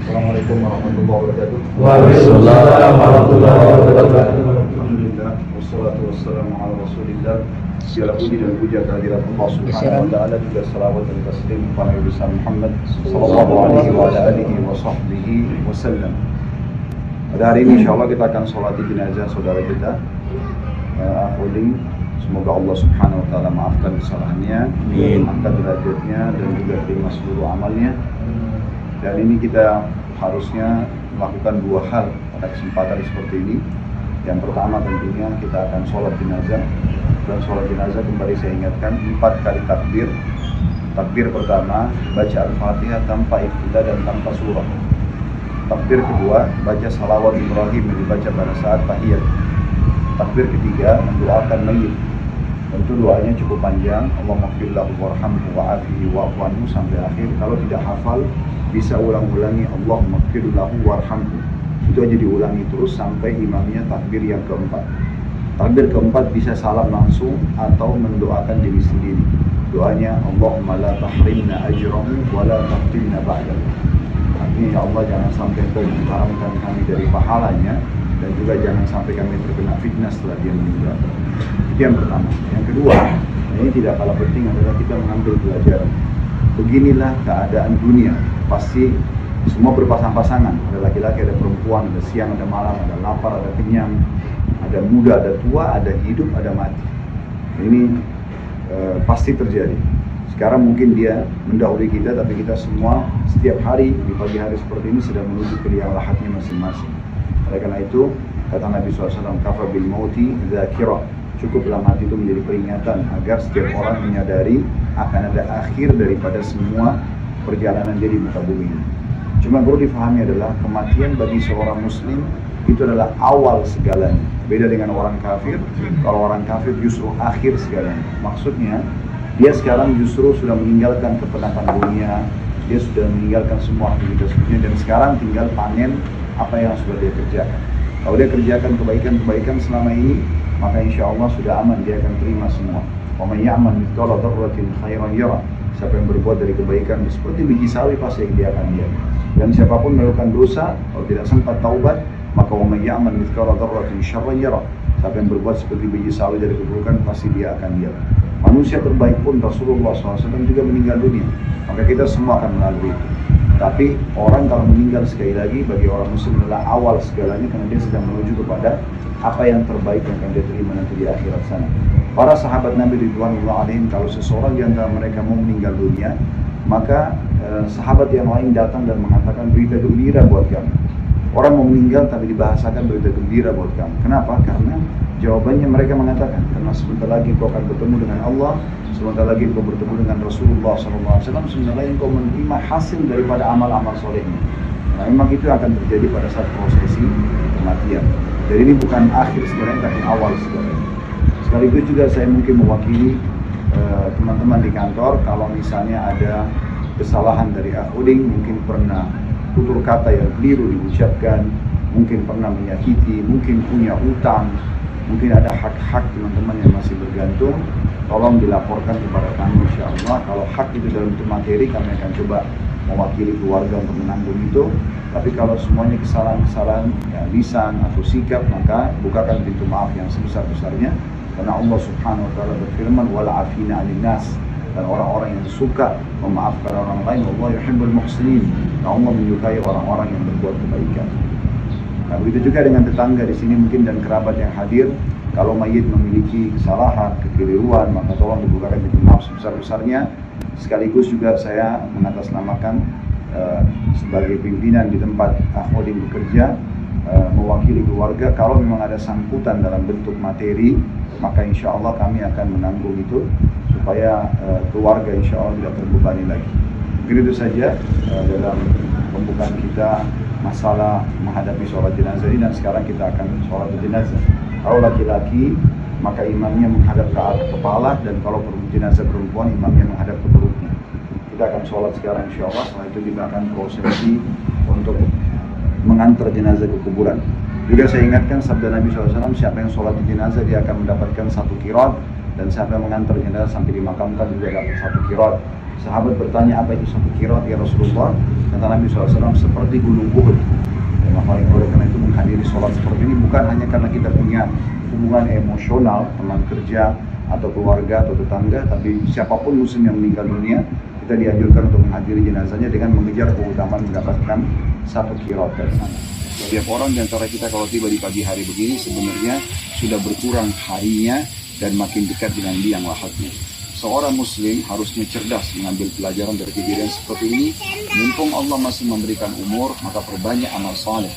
Assalamualaikum warahmatullahi wabarakatuh. Waalaikumsalam warahmatullahi wabarakatuh. Alhamdulillah, wassalatu wassalamu ala rasulillah. Segala puji dan puja kehadirat Allah subhanahu wa ta'ala, juga salawat dan taslim kepada Nabi besar Muhammad sallallahu alaihi wa ala alihi wa sahbihi wasallam. Pada hari ini insyaAllah kita akan sholati jenazah saudara kita, Afuding. Semoga Allah subhanahu wa ta'ala maafkan kesalahannya, angkat derajatnya dan juga terima seluruh amalnya. Dan ini kita harusnya melakukan dua hal pada kesempatan seperti ini. Yang pertama tentunya kita akan sholat jenazah. Dan sholat jenazah kembali saya ingatkan 4 kali takbir. Takbir pertama baca Al-Fatihah tanpa ibtidah dan tanpa surah. Takbir kedua baca salawat Ibrahim yang dibaca pada saat tahiyat. Takbir ketiga mendoakan mayyit. Tentu doanya cukup panjang, Allahumma ighfir lahu warhamhu wa'afihi wa'fu anhu sampai akhir. Kalau tidak hafal bisa ulang-ulangi Allahumma ighfir lahu warhamhu. Itu aja diulangi terus sampai imamnya takbir yang keempat. Takbir keempat bisa salam langsung atau mendoakan diri sendiri. Doanya Allahumma la tahrimna ajrahu wa la taftinna ba'dahu. Artinya ya Allah, jangan sampai Engkau mengharamkan kami dari pahalanya, dan juga jangan sampai kami terkena fitnah setelah dia meninggal. Itu yang pertama. Yang kedua, ini tidak kalah penting adalah kita mengambil pelajaran. Beginilah keadaan dunia. Pasti semua berpasang-pasangan. Ada laki-laki, ada perempuan, ada siang, ada malam, ada lapar, ada kenyang, ada muda, ada tua, ada hidup, ada mati. Ini pasti terjadi. Sekarang mungkin dia mendahului kita, tapi kita semua setiap hari di pagi hari seperti ini sedang menuju ke liang lahatnya masing-masing. Oleh karena itu, kata Nabi SAW, kafa bil mauti dzakira. Cukuplah mati itu menjadi peringatan agar setiap orang menyadari akan ada akhir daripada semua perjalanan dia di muka bumi ini. Cuma perlu difahami adalah kematian bagi seorang muslim itu adalah awal segalanya. Beda dengan orang kafir. Kalau orang kafir justru akhir segalanya. Maksudnya dia sekarang justru sudah meninggalkan kepenatan dunia, dia sudah meninggalkan semua aktivitas dunia, dan sekarang tinggal panen apa yang sudah dia kerjakan. Kalau dia kerjakan kebaikan-kebaikan selama ini, maka insya Allah sudah aman, dia akan terima semua. Wa may ya'mal mithqala dzarratin khairan yara. Siapa yang berbuat dari kebaikan seperti biji sawi pasti dia akan lihat. Dan siapapun melakukan dosa, kalau tidak sempat taubat, maka wa may ya'mal mithqala dzarratin syarran yara. Siapa yang berbuat seperti biji sawi dari keburukan pasti dia akan lihat. Manusia terbaik pun Rasulullah SAW juga meninggal dunia. Maka kita semua akan melalui itu. Tapi orang kalau meninggal sekali lagi bagi orang muslim adalah awal segalanya, karena dia sedang menuju kepada apa yang terbaik yang akan dia terima nanti di akhirat sana. Para sahabat Nabi ridwanullah alaihim, kalau seseorang di antara mereka mau meninggal dunia, maka sahabat yang lain datang dan mengatakan berita gembira buat kamu. Orang mau meninggal tapi dibahasakan berita gembira buat kamu. Kenapa? Karena jawabannya mereka mengatakan, karena sebentar lagi kau akan bertemu dengan Allah, sebentar lagi kau bertemu dengan Rasulullah SAW, sebentar lagi kau menerima hasil daripada amal-amal solehnya. Nah, memang itu akan terjadi pada saat prosesi kematian. Jadi ini bukan akhir sebenarnya, tapi awal sebenarnya. Sekaligus juga saya mungkin mewakili teman-teman di kantor, kalau misalnya ada kesalahan dari Afuding, mungkin pernah tutur kata yang keliru diucapkan, mungkin pernah menyakiti, mungkin punya utang, mungkin ada hak-hak teman-teman yang masih bergantung, tolong dilaporkan kepada kami insyaAllah. Kalau hak itu dalam bentuk materi, kami akan coba mewakili keluarga untuk menanggung itu. Tapi kalau semuanya kesalahan-kesalahan ya, lisan atau sikap, maka bukakan pintu maaf yang sebesar-besarnya. Karena Allah subhanahu wa ta'ala berfirman, wal afina 'anil nas. Dan orang-orang yang suka memaafkan orang lain, Allah yuhibbul muhsinin. Dan Allah menyukai orang-orang yang berbuat kebaikan. Nah, begitu juga dengan tetangga di sini mungkin dan kerabat yang hadir. Kalau mayit memiliki kesalahan, kekeliruan, maka tolong dibukakan pintu maaf sebesar-besarnya. Sekaligus juga saya mengatasnamakan sebagai pimpinan di tempat Afuding bekerja, mewakili keluarga. Kalau memang ada sangkutan dalam bentuk materi, maka insya Allah kami akan menanggung itu supaya keluarga insya Allah tidak terbebani lagi. Mungkin itu saja dalam pembukaan kita masalah menghadapi sholat jenazah ini, dan sekarang kita akan sholat jenazah. Kalau laki-laki maka imamnya menghadap ke arah kepala, dan kalau jenazah perempuan imamnya menghadap ke perutnya. Kita akan sholat sekarang insya Allah. Setelah itu kita akan prosesi untuk mengantar jenazah ke kuburan. Juga saya ingatkan sabda Nabi SAW, siapa yang sholat di jenazah dia akan mendapatkan 1 qiraat, dan siapa yang mengantar jenazah sampai dimakamkan juga dapat 1 qirat. Sahabat bertanya, apa itu 1 qirat ya Rasulullah? Kata Nabi SAW, seperti gunung Uhud. Dan oleh karena itu menghadiri sholat seperti ini bukan hanya karena kita punya hubungan emosional, teman kerja atau keluarga atau tetangga, tapi siapapun muslim yang meninggal dunia, kita dianjurkan untuk menghadiri jenazahnya dengan mengejar keutamaan mendapatkan 1 qirat dari sana. Setiap orang di antara kita kalau tiba di pagi hari begini sebenarnya sudah berkurang harinya dan makin dekat dengan liang lahatnya. Seorang muslim harusnya cerdas mengambil pelajaran dari kejadian seperti ini. Mumpung Allah masih memberikan umur, maka perbanyak amal saleh.